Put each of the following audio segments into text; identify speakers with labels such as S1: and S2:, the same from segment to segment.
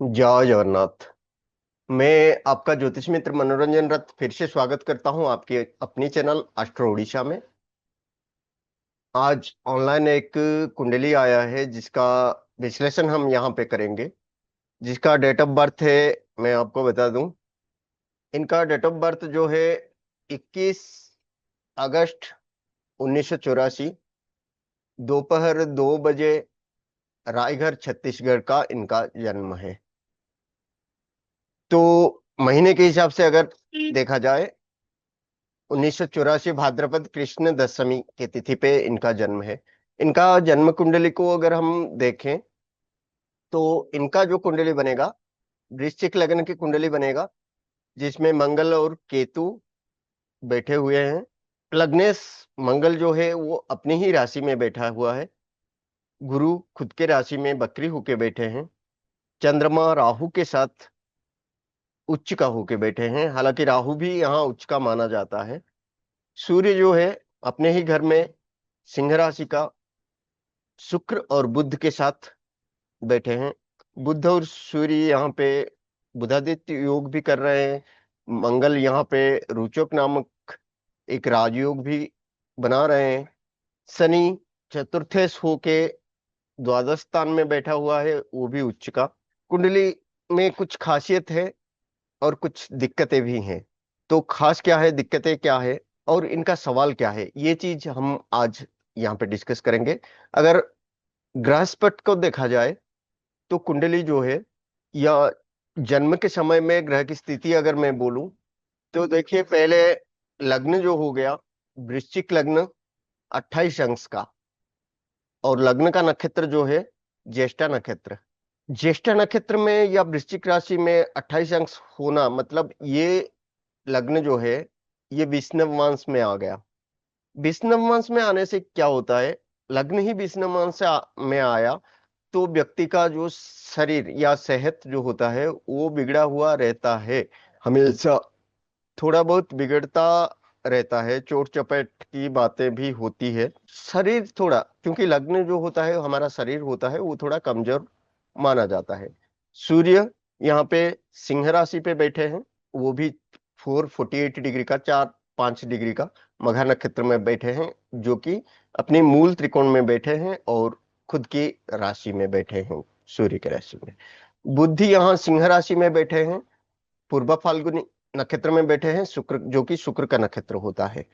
S1: जय जगन्नाथ। मैं आपका ज्योतिष मित्र मनोरंजन रथ फिर से स्वागत करता हूं आपके अपनी चैनल एस्ट्रो उड़ीसा में। आज ऑनलाइन एक कुंडली आया है जिसका विश्लेषण हम यहाँ पे करेंगे। जिसका डेट ऑफ बर्थ है, मैं आपको बता दूं। इनका डेट ऑफ बर्थ जो है 21 अगस्त 1984, दोपहर 2 बजे, रायगढ़ छत्तीसगढ़ का इनका जन्म है। तो महीने के हिसाब से अगर देखा जाए, 1984 भाद्रपद कृष्ण दशमी की तिथि पे इनका जन्म है। इनका जन्म कुंडली को अगर हम देखें तो इनका जो कुंडली बनेगा, वृश्चिक लग्न की कुंडली बनेगा, जिसमें मंगल और केतु बैठे हुए हैं। लग्नेश मंगल जो है वो अपनी ही राशि में बैठा हुआ है। गुरु खुद के राशि में बकरी होके बैठे हैं। चंद्रमा राहु के साथ उच्च का होके बैठे हैं, हालांकि राहु भी यहाँ उच्च का माना जाता है। सूर्य जो है अपने ही घर में सिंह राशि का शुक्र और बुध के साथ बैठे हैं। बुध और सूर्य यहाँ पे बुधादित्य योग भी कर रहे हैं। मंगल यहाँ पे रुचक नामक एक राजयोग भी बना रहे हैं। शनि चतुर्थेश होके द्वादश स्थान में बैठा हुआ है, वो भी उच्च का। कुंडली में कुछ खासियत है और कुछ दिक्कतें भी हैं। तो खास क्या है, दिक्कतें क्या है और इनका सवाल क्या है, ये चीज हम आज यहाँ पे डिस्कस करेंगे। अगर ग्रहस्पट को देखा जाए तो कुंडली जो है, या जन्म के समय में ग्रह की स्थिति अगर मैं बोलूं, तो देखिए पहले लग्न जो हो गया, वृश्चिक लग्न 28 अंश का, और लग्न का नक्षत्र जो है ज्येष्ठा नक्षत्र। ज्येष्ठा नक्षत्र में या वृश्चिक राशि में 28 अंश होना मतलब ये लग्न जो है ये विष्णव वंश में आ गया। विष्णव वंश में आने से क्या होता है, लग्न ही विष्णव वंश में आया तो व्यक्ति का जो शरीर या सेहत जो होता है वो बिगड़ा हुआ रहता है। हमेशा थोड़ा बहुत बिगड़ता रहता है, चोट चपेट की बातें भी होती है। शरीर थोड़ा, क्योंकि लग्न जो होता है हमारा शरीर होता है वो थोड़ा कमजोर माना जाता है। सूर्य यहाँ पे सिंह राशि पे बैठे हैं, वो भी 448 डिग्री का, 4-5 डिग्री का मघा नक्षत्र में बैठे हैं, जो कि अपनी मूल त्रिकोण में बैठे हैं और खुद की राशि में बैठे हैं, सूर्य की राशि में। बुद्धि यहाँ सिंह राशि में बैठे हैं, पूर्व फाल्गुनी नक्षत्र में बैठे हैं, शुक्र जो कि शुक्र का नक्षत्र होता है।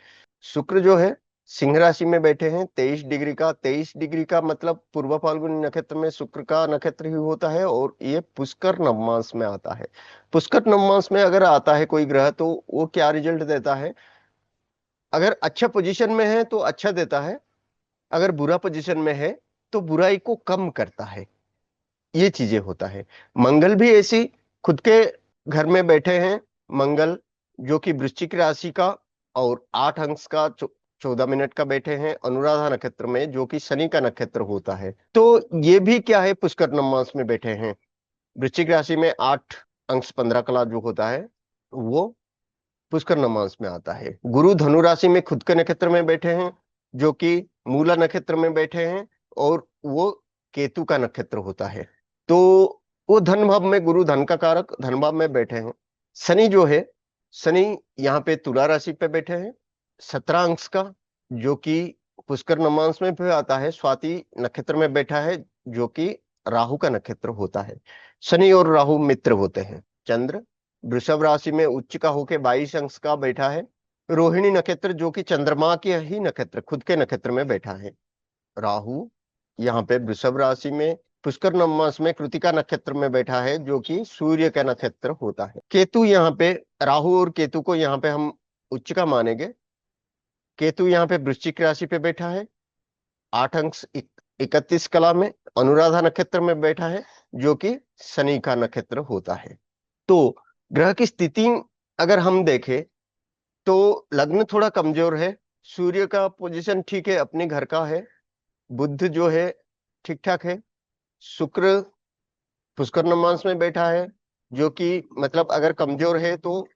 S1: शुक्र जो है सिंह राशि में बैठे हैं 23 डिग्री का। 23 डिग्री का मतलब पूर्व फाल्गुनी नक्षत्र में शुक्र का नक्षत्र ही होता है, और ये पुष्कर नवमांश में आता है। पुष्कर नवमांश में अगर आता है कोई ग्रह तो वो क्या रिजल्ट देता है, अगर अच्छा पोजीशन में है तो अच्छा देता है, अगर बुरा पोजीशन में है तो बुराई को कम करता है। ये चीजें होता है। मंगल भी ऐसी खुद के घर में बैठे हैं। मंगल जो कि वृश्चिक राशि का और 8 अंश का 14 मिनट का बैठे हैं अनुराधा नक्षत्र में, जो कि शनि का नक्षत्र होता है। तो ये भी क्या है, पुष्कर नवमास में बैठे हैं। वृश्चिक राशि में 8 अंश 15 कला जो होता है वो पुष्कर नवमास में आता है। गुरु धनु राशि में खुद के नक्षत्र में बैठे हैं, जो कि मूला नक्षत्र में बैठे हैं, और वो केतु का नक्षत्र होता है। तो वो धन भाव में, गुरु धन का कारक धन भाव में बैठे हैं। शनि जो है, शनि यहाँ पे तुला राशि पे बैठे हैं 17 अंश का, जो कि पुष्कर नवमांश में भी आता है, स्वाति नक्षत्र में बैठा है, जो कि राहु का नक्षत्र होता है। शनि और राहु मित्र होते हैं। चंद्र वृषभ राशि में उच्च का होके 22 अंश का बैठा है। रोहिणी नक्षत्र जो कि चंद्रमा के ही नक्षत्र, खुद के नक्षत्र में बैठा है। राहु यहाँ पे वृषभ राशि में पुष्कर नवमास में कृतिका नक्षत्र में बैठा है, जो कि सूर्य का नक्षत्र होता है। केतु यहाँ पे, राहु और केतु को यहाँ पे हम उच्च का मानेंगे। केतु यहाँ पे वृश्चिक राशि पे बैठा है 8 अंश 31 कला में, अनुराधा नक्षत्र में बैठा है, जो कि शनि का नक्षत्र होता है। तो ग्रह की स्थिति अगर हम देखें तो लग्न थोड़ा कमजोर है। सूर्य का पोजीशन ठीक है, अपने घर का है। बुध जो है ठीक ठाक है। शुक्र पुष्कर नवमांश में बैठा है, जो कि मतलब अगर कमजोर है तो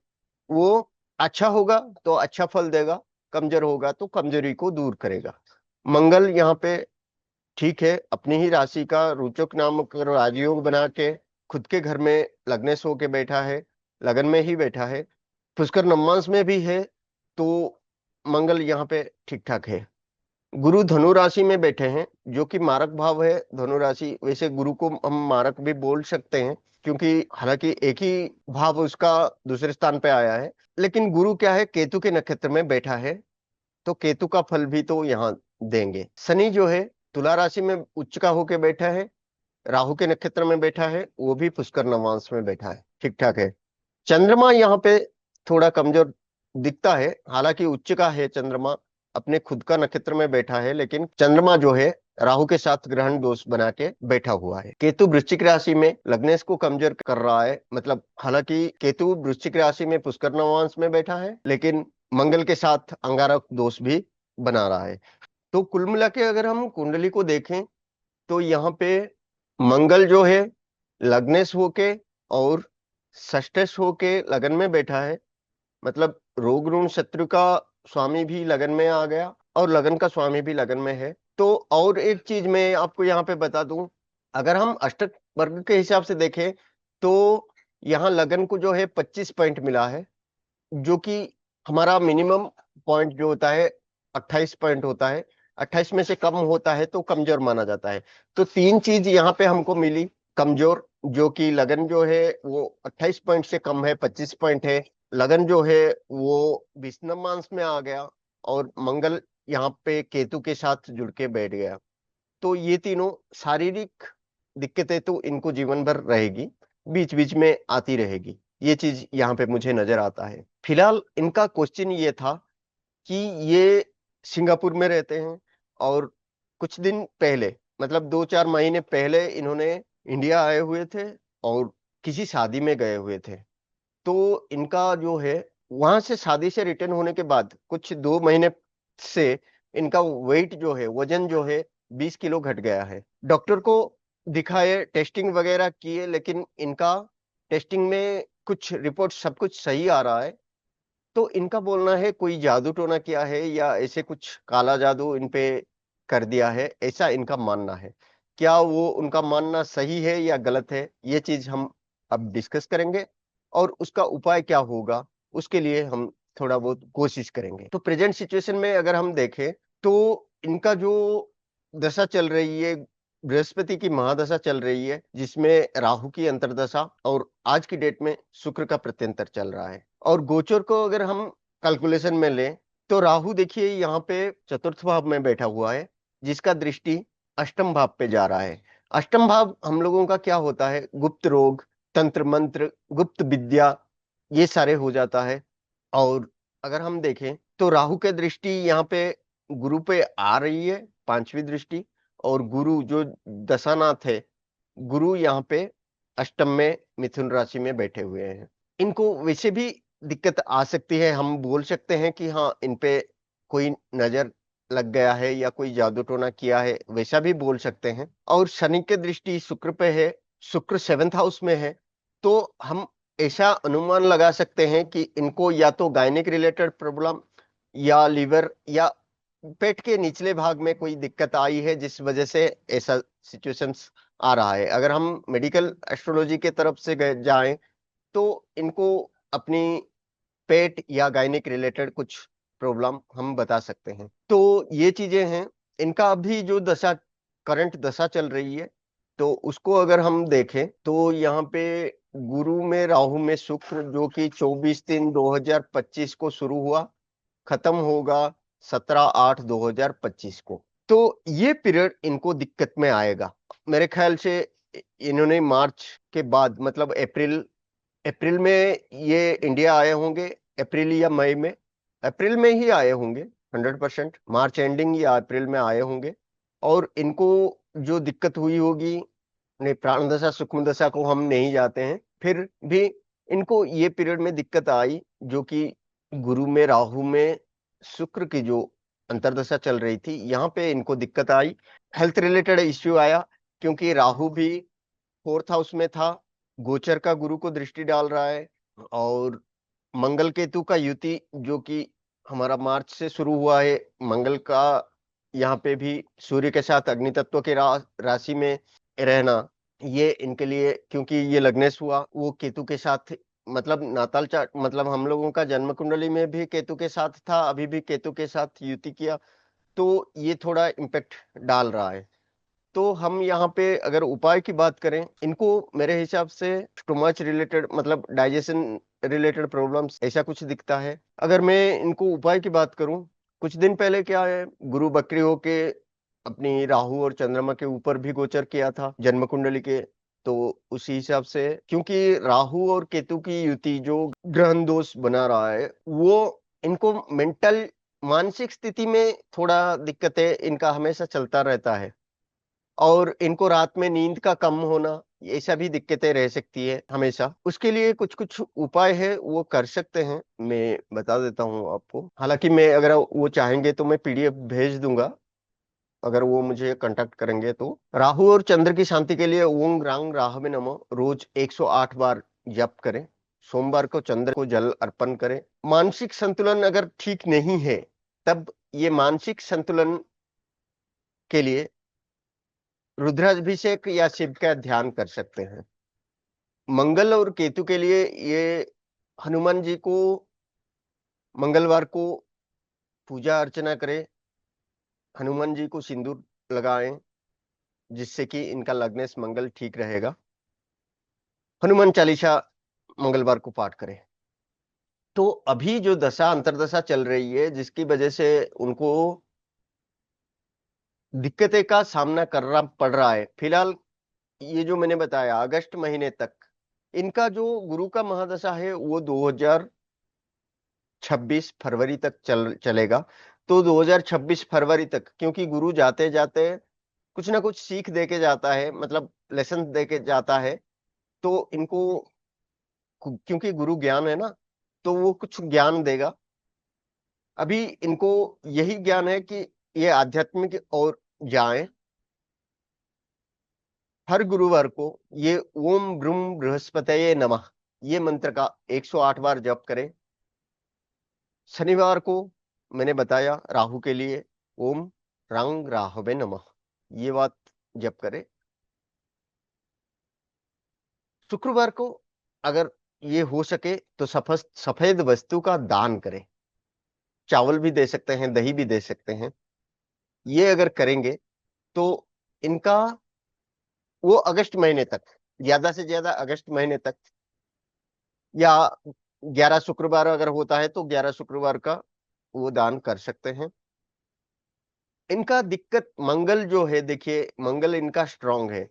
S1: वो अच्छा होगा तो अच्छा फल देगा, कमजोर होगा तो कमजोरी को दूर करेगा। मंगल यहाँ पे ठीक है, अपनी ही राशि का रोचक नामक राजयोग बना के खुद के घर में लग्नेश होके बैठा है, लगन में ही बैठा है, पुष्कर नवमांश में भी है, तो मंगल यहाँ पे ठीक ठाक है। गुरु धनु राशि में बैठे हैं, जो कि मारक भाव है। धनु राशि, वैसे गुरु को हम मारक भी बोल सकते हैं, क्योंकि हालांकि एक ही भाव उसका दूसरे स्थान पे आया है, लेकिन गुरु क्या है, केतु के नक्षत्र में बैठा है, तो केतु का फल भी तो यहाँ देंगे। शनि जो है तुला राशि में उच्च का होके बैठा है, राहु के नक्षत्र में बैठा है, वो भी पुष्कर नवांश में बैठा है, ठीक ठाक है। चंद्रमा यहाँ पे थोड़ा कमजोर दिखता है, हालांकि उच्च का है चंद्रमा, अपने खुद का नक्षत्र में बैठा है, लेकिन चंद्रमा जो है राहु के साथ ग्रहण दोष बना के बैठा हुआ है। केतु वृश्चिक राशि में लग्नेश को कमजोर कर रहा है, मतलब हालांकि केतु वृश्चिक राशि में पुष्कर नवांश में बैठा है, लेकिन मंगल के साथ अंगारक दोष भी बना रहा है। तो कुल मिला के अगर हम कुंडली को देखें, तो यहाँ पे मंगल जो है लग्नेश होके और षष्ठेश होके लगन में बैठा है, मतलब रोग ऋण शत्रु का स्वामी भी लगन में आ गया और लगन का स्वामी भी लगन में है। तो और एक चीज मैं आपको यहाँ पे बता दूं, अगर हम अष्टक वर्ग के हिसाब से देखें, तो यहाँ लगन को जो है 25 पॉइंट मिला है, जो कि हमारा मिनिमम पॉइंट जो होता है 28 पॉइंट होता है, 28 में से कम होता है तो कमजोर माना जाता है। तो तीन चीज यहाँ पे हमको मिली कमजोर, जो कि लगन जो है वो 28 पॉइंट से कम है, 25 पॉइंट है, लगन जो है वो विषममांश में आ गया, और मंगल यहाँ पे केतु के साथ जुड़ के बैठ गया। तो ये तीनों शारीरिक दिक्कतें तो इनको जीवन भर रहेगी, बीच बीच में आती रहेगी, ये चीज यहाँ पे मुझे नजर आता है। फिलहाल इनका क्वेश्चन ये था कि ये सिंगापुर में रहते हैं, और कुछ दिन पहले, मतलब 2-4 महीने पहले इन्होंने इंडिया आए हुए थे और किसी शादी में गए हुए थे। तो इनका जो है वहां से शादी से रिटर्न होने के बाद कुछ 2 महीने से इनका वेट जो है, वजन जो है 20 किलो घट गया है। डॉक्टर को दिखाए, टेस्टिंग वगैरह किए, लेकिन इनका टेस्टिंग में कुछ रिपोर्ट सब कुछ सही आ रहा है। तो इनका बोलना है कोई जादू टोना किया है या ऐसे कुछ काला जादू इन पे कर दिया है, ऐसा इनका मानना है। क्या वो उनका मानना सही है या गलत है, ये चीज हम अब डिस्कस करेंगे, और उसका उपाय क्या होगा उसके लिए हम थोड़ा बहुत कोशिश करेंगे। तो प्रेजेंट सिचुएशन में अगर हम देखें, तो इनका जो दशा चल रही है, बृहस्पति की महादशा चल रही है, जिसमें राहु की अंतर्दशा और आज की डेट में शुक्र का प्रत्यंतर चल रहा है। और गोचर को अगर हम कैलकुलेशन में लें, तो राहु देखिए यहाँ पे चतुर्थ भाव में बैठा हुआ है, जिसका दृष्टि अष्टम भाव पे जा रहा है। अष्टम भाव हम लोगों का क्या होता है, गुप्त रोग, तंत्र मंत्र, गुप्त विद्या, ये सारे हो जाता है। और अगर हम देखें, तो राहु के दृष्टि यहाँ पे गुरु पे आ रही है, पांचवी दृष्टि, और गुरु जो दशानाथ है, गुरु यहाँ पे अष्टम में मिथुन राशि में बैठे हुए हैं। इनको वैसे भी दिक्कत आ सकती है, हम बोल सकते हैं कि हाँ इन पे कोई नजर लग गया है या कोई जादू टोना किया है, वैसा भी बोल सकते हैं। और शनि के दृष्टि शुक्र पे है, शुक्र 7th हाउस में है, तो हम ऐसा अनुमान लगा सकते हैं कि इनको या तो गायनिक रिलेटेड प्रॉब्लम, या लीवर, या पेट के निचले भाग में कोई दिक्कत आई है, जिस वजह से ऐसा सिचुएशंस आ रहा है। अगर हम मेडिकल एस्ट्रोलॉजी के तरफ से जाएं, तो इनको अपनी पेट या गायनिक रिलेटेड कुछ प्रॉब्लम हम बता सकते हैं। तो ये चीजें हैं। इनका अभी जो दशा, करंट दशा चल रही है, तो उसको अगर हम देखें, तो यहाँ पे गुरु में राहु में शुक्र, जो कि 24/3/2025 को शुरू हुआ, खत्म होगा 17/8/2025 को। तो ये पीरियड इनको दिक्कत में आएगा मेरे ख्याल से। इन्होंने मार्च के बाद, मतलब अप्रैल अप्रैल में ये इंडिया आए होंगे, अप्रैल या मई में, अप्रैल में ही आए होंगे 100%, मार्च एंडिंग या अप्रैल में आए होंगे। और इनको जो दिक्कत हुई होगी, नहीं प्राण दशा सूक्ष्म दशा को हम नहीं जाते हैं, फिर भी इनको ये पीरियड में दिक्कत आई, जो कि गुरु में राहु में शुक्र की जो अंतर्दशा चल रही थी, यहाँ पे इनको दिक्कत आई, हेल्थ रिलेटेड इश्यू आया, क्योंकि राहु भी 4th हाउस में था, गोचर का गुरु को दृष्टि डाल रहा है, और मंगल केतु का युति जो कि हमारा मार्च से शुरू हुआ है, मंगल का यहाँ पे भी सूर्य के साथ अग्नि तत्व के राशि में रहना, ये इनके लिए, क्योंकि ये लग्नेश हुआ वो केतु के साथ, मतलब नाताल चार्ट, मतलब हम लोगों का जन्म कुंडली में भी केतु के साथ था, अभी भी केतु के साथ युति किया, तो ये थोड़ा इम्पेक्ट डाल रहा है। तो हम यहाँ पे अगर उपाय की बात करें, इनको मेरे हिसाब से स्टोमच रिलेटेड, मतलब डाइजेशन रिलेटेड प्रॉब्लम्स ऐसा कुछ दिखता है। अगर मैं इनको उपाय की बात करूं, कुछ दिन पहले क्या है, गुरु बकरी होके अपनी राहु और चंद्रमा के ऊपर भी गोचर किया था जन्म कुंडली के। तो उसी हिसाब से, क्योंकि राहु और केतु की युति जो ग्रहण दोष बना रहा है, वो इनको मेंटल, मानसिक स्थिति में थोड़ा दिक्कतें इनका हमेशा चलता रहता है। और इनको रात में नींद का कम होना, ऐसा भी दिक्कतें रह सकती है हमेशा। उसके लिए कुछ कुछ उपाय है, वो कर सकते हैं, मैं बता देता हूँ आपको। हालांकि मैं, अगर वो चाहेंगे तो मैं पीडीएफ भेज दूंगा, अगर वो मुझे कांटेक्ट करेंगे तो। राहु और चंद्र की शांति के लिए ओम रांग राहवे नमः रोज 108 बार जप करें। सोमवार को चंद्र को जल अर्पण करें। मानसिक संतुलन अगर ठीक नहीं है, तब ये मानसिक संतुलन के लिए रुद्राभिषेक या शिव का ध्यान कर सकते हैं। मंगल और केतु के लिए ये हनुमान जी को मंगलवार को पूजा अर्चना करें, हनुमान जी को सिंदूर लगाएं, जिससे कि इनका लग्नेश मंगल ठीक रहेगा। हनुमान चालीसा मंगलवार को पाठ करें। तो अभी जो दशा अंतरदशा चल रही है, जिसकी वजह से उनको दिक्कतें का सामना करना पड़ रहा है फिलहाल, ये जो मैंने बताया अगस्त महीने तक, इनका जो गुरु का महादशा है वो 2026 फरवरी तक चलेगा। तो 2026 फरवरी तक, क्योंकि गुरु जाते जाते कुछ ना कुछ सीख दे के जाता है, मतलब लेसन दे के जाता है। तो इनको, क्योंकि गुरु ज्ञान है ना, तो वो कुछ ज्ञान देगा। अभी इनको यही ज्ञान है कि ये आध्यात्मिक और जाएं। हर गुरुवार को ये ओम ब्रूम बृहस्पतये नमः, ये मंत्र का 108 बार जप करें। शनिवार को मैंने बताया राहु के लिए ओम रंग राहवे नमः, ये बात जप करें। शुक्रवार को अगर ये हो सके तो सफेद सफेद वस्तु का दान करें। चावल भी दे सकते हैं, दही भी दे सकते हैं। ये अगर करेंगे तो इनका वो अगस्त महीने तक, ज्यादा से ज्यादा अगस्त महीने तक, या 11 शुक्रवार अगर होता है तो 11 शुक्रवार का वो दान कर सकते हैं। इनका दिक्कत मंगल जो है, देखिए मंगल इनका स्ट्रांग है।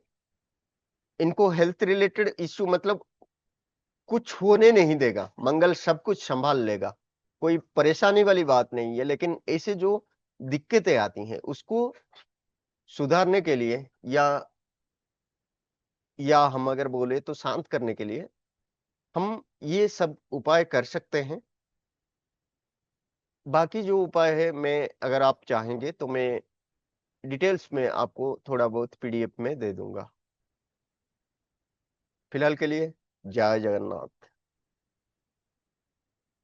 S1: इनको हेल्थ रिलेटेड इश्यू, मतलब कुछ होने नहीं देगा, मंगल सब कुछ संभाल लेगा, कोई परेशानी वाली बात नहीं है। लेकिन ऐसे जो दिक्कतें आती हैं उसको सुधारने के लिए, या हम अगर बोले तो शांत करने के लिए, हम ये सब उपाय कर सकते हैं। बाकी जो उपाय है, मैं, अगर आप चाहेंगे तो मैं डिटेल्स में आपको थोड़ा बहुत पीडीएफ में दे दूंगा। फिलहाल के लिए जय जगन्नाथ।